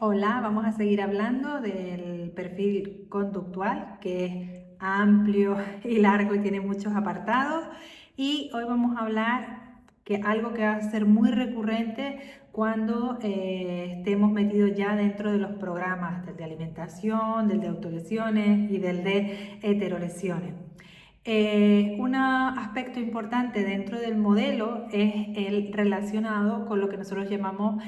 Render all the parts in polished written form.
Hola, vamos a seguir hablando del perfil conductual, que es amplio y largo y tiene muchos apartados. Y hoy vamos a hablar que algo que va a ser muy recurrente cuando estemos metidos ya dentro de los programas del de alimentación, del de autolesiones y del de heterolesiones. Un aspecto importante dentro del modelo es el relacionado con lo que nosotros llamamos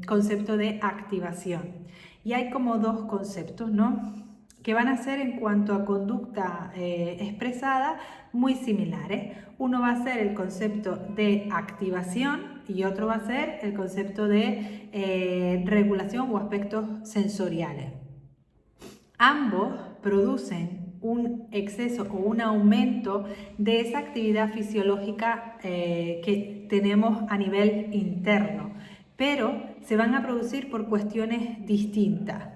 concepto de activación. Y hay como dos conceptos, ¿no?, que van a ser en cuanto a conducta expresada muy similares. Uno va a ser el concepto de activación y otro va a ser el concepto de regulación o aspectos sensoriales. Ambos producen un exceso o un aumento de esa actividad fisiológica que tenemos a nivel interno, pero se van a producir por cuestiones distintas.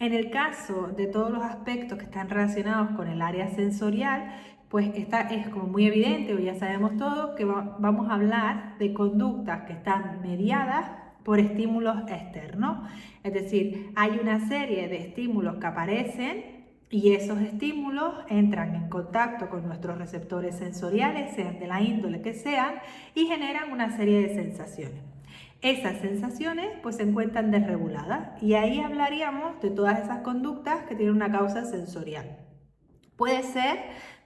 En el caso de todos los aspectos que están relacionados con el área sensorial, pues esta es como muy evidente, o ya sabemos todos, que vamos a hablar de conductas que están mediadas por estímulos externos. Es decir, hay una serie de estímulos que aparecen y esos estímulos entran en contacto con nuestros receptores sensoriales, sean de la índole que sean, y generan una serie de sensaciones. Esas sensaciones pues se encuentran desreguladas y ahí hablaríamos de todas esas conductas que tienen una causa sensorial. Puede ser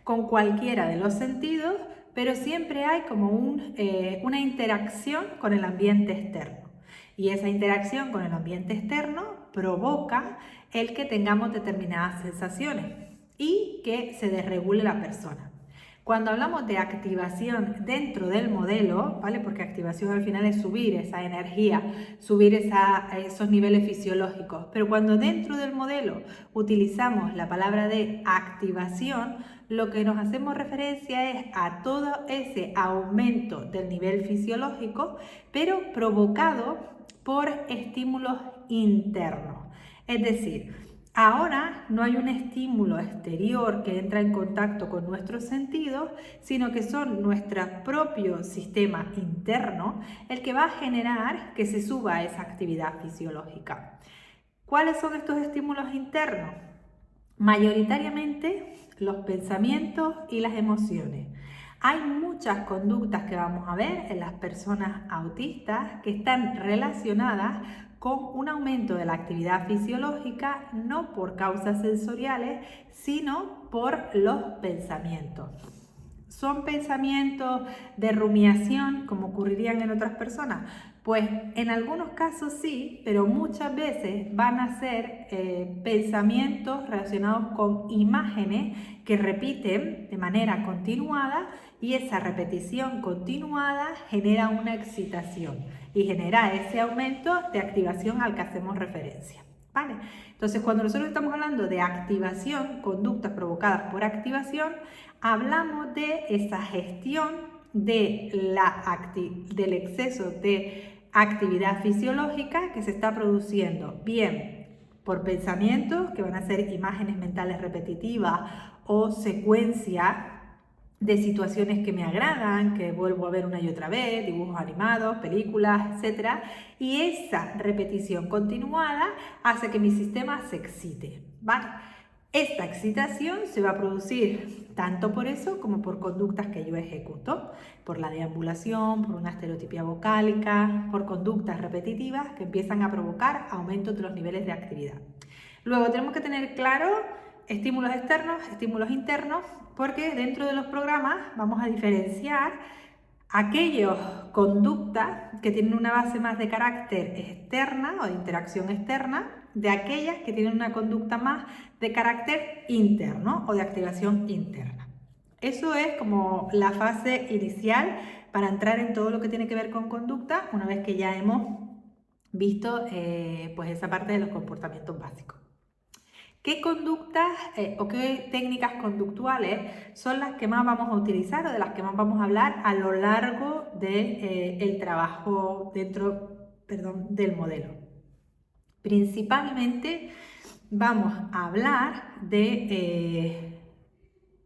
con cualquiera de los sentidos, pero siempre hay como una interacción con el ambiente externo. Y esa interacción con el ambiente externo provoca el que tengamos determinadas sensaciones y que se desregule la persona. Cuando hablamos de activación dentro del modelo, ¿vale? Porque activación al final es subir esa energía, subir esos niveles fisiológicos. Pero cuando dentro del modelo utilizamos la palabra de activación, lo que nos hacemos referencia es a todo ese aumento del nivel fisiológico, pero provocado por estímulos internos. Es decir, ahora no hay un estímulo exterior que entra en contacto con nuestros sentidos, sino que son nuestro propio sistema interno el que va a generar que se suba esa actividad fisiológica. ¿Cuáles son estos estímulos internos? Mayoritariamente los pensamientos y las emociones. Hay muchas conductas que vamos a ver en las personas autistas que están relacionadas con un aumento de la actividad fisiológica, no por causas sensoriales, sino por los pensamientos. ¿Son pensamientos de rumiación como ocurrirían en otras personas? Pues en algunos casos sí, pero muchas veces van a ser pensamientos relacionados con imágenes que repiten de manera continuada y esa repetición continuada genera una excitación y genera ese aumento de activación al que hacemos referencia. ¿Vale? Entonces, cuando nosotros estamos hablando de activación, conductas provocadas por activación, hablamos de esa gestión del exceso de actividad fisiológica que se está produciendo, bien por pensamientos, que van a ser imágenes mentales repetitivas o secuencias de situaciones que me agradan, que vuelvo a ver una y otra vez, dibujos animados, películas, etc. Y esa repetición continuada hace que mi sistema se excite, ¿vale? Esta excitación se va a producir tanto por eso como por conductas que yo ejecuto, por la deambulación, por una estereotipia vocálica, por conductas repetitivas que empiezan a provocar aumento de los niveles de actividad. Luego tenemos que tener claro estímulos externos, estímulos internos, porque dentro de los programas vamos a diferenciar aquellas conductas que tienen una base más de carácter externa o de interacción externa, de aquellas que tienen una conducta más de carácter interno o de activación interna. Eso es como la fase inicial para entrar en todo lo que tiene que ver con conducta, una vez que ya hemos visto pues esa parte de los comportamientos básicos. ¿Qué conductas o qué técnicas conductuales son las que más vamos a utilizar o de las que más vamos a hablar a lo largo del trabajo del modelo? Principalmente vamos a hablar de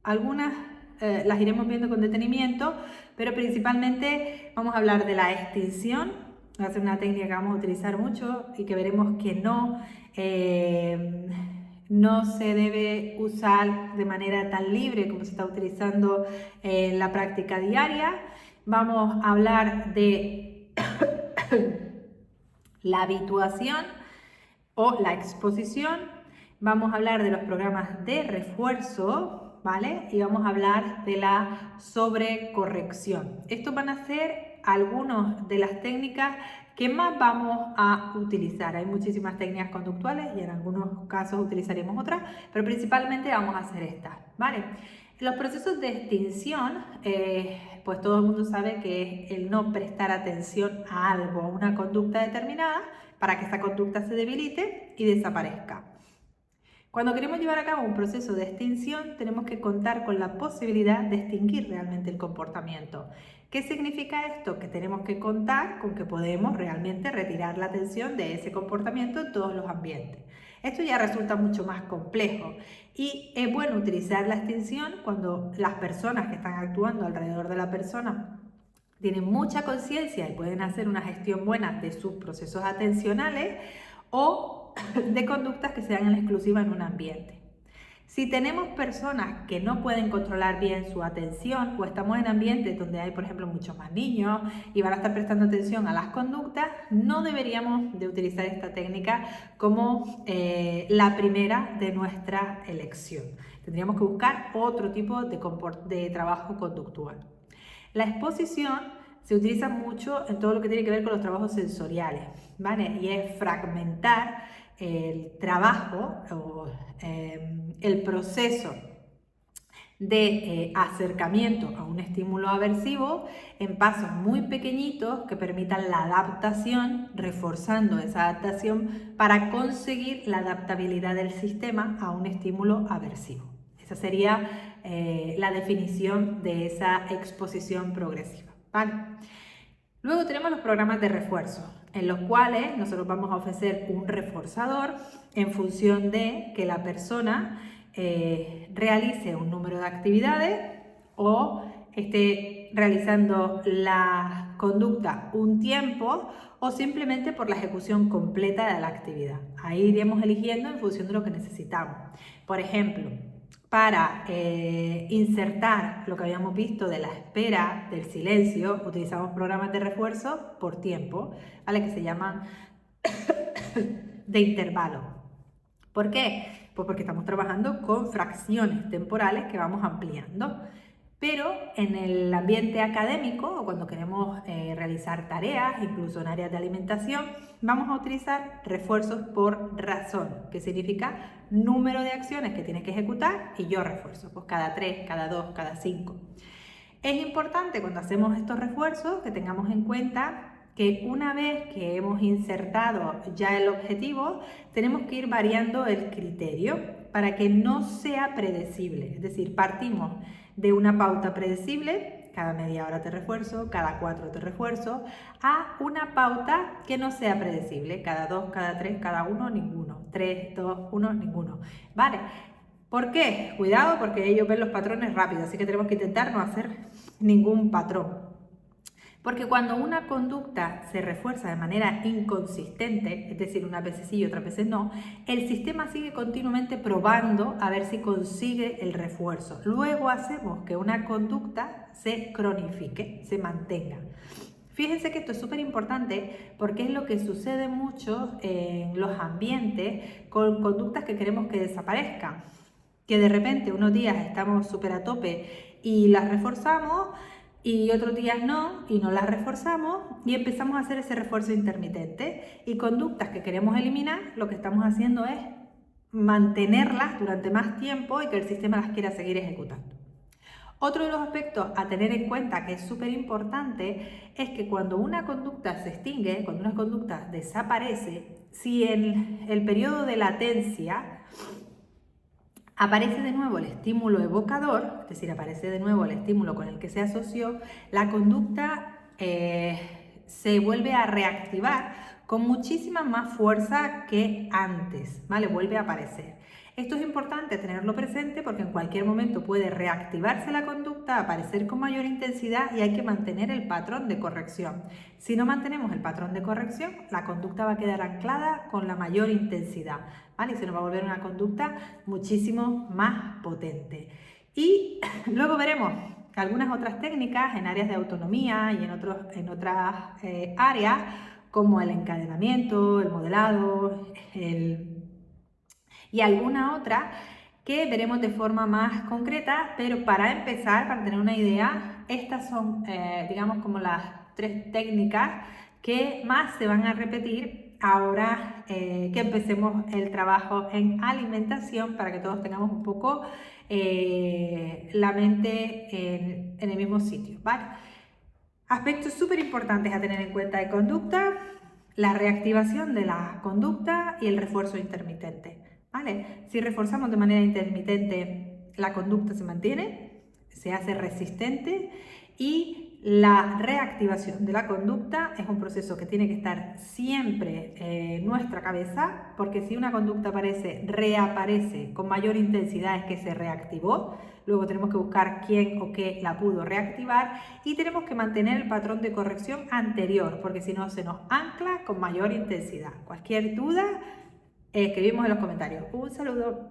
algunas, las iremos viendo con detenimiento, pero principalmente vamos a hablar de la extinción, Va a ser una técnica que vamos a utilizar mucho y que veremos que no se debe usar de manera tan libre como se está utilizando en la práctica diaria. Vamos a hablar de la habituación o la exposición. Vamos a hablar de los programas de refuerzo, ¿vale? Y vamos a hablar de la sobrecorrección. Estos van a ser algunas de las técnicas que más vamos a utilizar. Hay muchísimas técnicas conductuales y en algunos casos utilizaremos otras, pero principalmente vamos a hacer estas, ¿vale? Los procesos de extinción, pues todo el mundo sabe que es el no prestar atención a algo, a una conducta determinada, para que esa conducta se debilite y desaparezca. Cuando queremos llevar a cabo un proceso de extinción, tenemos que contar con la posibilidad de extinguir realmente el comportamiento. ¿Qué significa esto? Que tenemos que contar con que podemos realmente retirar la atención de ese comportamiento en todos los ambientes. Esto ya resulta mucho más complejo y es bueno utilizar la extinción cuando las personas que están actuando alrededor de la persona tienen mucha conciencia y pueden hacer una gestión buena de sus procesos atencionales o de conductas que sean en exclusiva en un ambiente. Si tenemos personas que no pueden controlar bien su atención o estamos en ambientes donde hay, por ejemplo, muchos más niños y van a estar prestando atención a las conductas, no deberíamos de utilizar esta técnica como la primera de nuestra elección. Tendríamos que buscar otro tipo de trabajo conductual. La exposición se utiliza mucho en todo lo que tiene que ver con los trabajos sensoriales, ¿vale? Y es fragmentar el trabajo o el proceso de acercamiento a un estímulo aversivo en pasos muy pequeñitos que permitan la adaptación, reforzando esa adaptación para conseguir la adaptabilidad del sistema a un estímulo aversivo. Esa sería la definición de esa exposición progresiva, ¿vale? Luego tenemos los programas de refuerzo, en los cuales nosotros vamos a ofrecer un reforzador en función de que la persona realice un número de actividades o esté realizando la conducta un tiempo o simplemente por la ejecución completa de la actividad. Ahí iremos eligiendo en función de lo que necesitamos. Por ejemplo, para insertar lo que habíamos visto de la espera, del silencio, utilizamos programas de refuerzo por tiempo, ¿vale? Que se llaman de intervalo. ¿Por qué? Pues porque estamos trabajando con fracciones temporales que vamos ampliando. Pero en el ambiente académico o cuando queremos realizar tareas, incluso en áreas de alimentación, vamos a utilizar refuerzos por razón, que significa número de acciones que tienes que ejecutar y yo refuerzo, pues cada 3, cada 2, cada 5. Es importante cuando hacemos estos refuerzos que tengamos en cuenta que una vez que hemos insertado ya el objetivo, tenemos que ir variando el criterio para que no sea predecible. Es decir, partimos de una pauta predecible, cada media hora te refuerzo, cada 4 te refuerzo, a una pauta que no sea predecible, cada 2, cada 3, cada 1, ninguno, 3, 2, 1, ninguno. ¿Vale? ¿Por qué? Cuidado porque ellos ven los patrones rápido, así que tenemos que intentar no hacer ningún patrón. Porque cuando una conducta se refuerza de manera inconsistente, es decir, unas veces sí y otras veces no, el sistema sigue continuamente probando a ver si consigue el refuerzo. Luego hacemos que una conducta se cronifique, se mantenga. Fíjense que esto es súper importante porque es lo que sucede mucho en los ambientes con conductas que queremos que desaparezcan. Que de repente unos días estamos súper a tope y las reforzamos, y otros días no, y no las reforzamos y empezamos a hacer ese refuerzo intermitente. Y conductas que queremos eliminar, lo que estamos haciendo es mantenerlas durante más tiempo y que el sistema las quiera seguir ejecutando. Otro de los aspectos a tener en cuenta que es súper importante es que cuando una conducta se extingue, cuando una conducta desaparece, si en el periodo de latencia aparece de nuevo el estímulo evocador, es decir, aparece de nuevo el estímulo con el que se asoció, la conducta se vuelve a reactivar con muchísima más fuerza que antes, ¿vale? Vuelve a aparecer. Esto es importante tenerlo presente porque en cualquier momento puede reactivarse la conducta, aparecer con mayor intensidad y hay que mantener el patrón de corrección. Si no mantenemos el patrón de corrección, la conducta va a quedar anclada con la mayor intensidad, ¿vale? Y se nos va a volver una conducta muchísimo más potente. Y luego veremos algunas otras técnicas en áreas de autonomía y en otras áreas como el encadenamiento, el modelado, y alguna otra que veremos de forma más concreta, pero para empezar, para tener una idea, estas son, digamos, como las 3 técnicas que más se van a repetir ahora que empecemos el trabajo en alimentación, para que todos tengamos un poco la mente en el mismo sitio, ¿vale? Aspectos súper importantes a tener en cuenta de conducta: la reactivación de la conducta y el refuerzo intermitente, ¿vale? Si reforzamos de manera intermitente, la conducta se mantiene, se hace resistente, y la reactivación de la conducta es un proceso que tiene que estar siempre en nuestra cabeza, porque si una conducta reaparece con mayor intensidad, es que se reactivó. Luego tenemos que buscar quién o qué la pudo reactivar y tenemos que mantener el patrón de corrección anterior, porque si no se nos ancla con mayor intensidad. Cualquier duda, escribimos en los comentarios. Un saludo.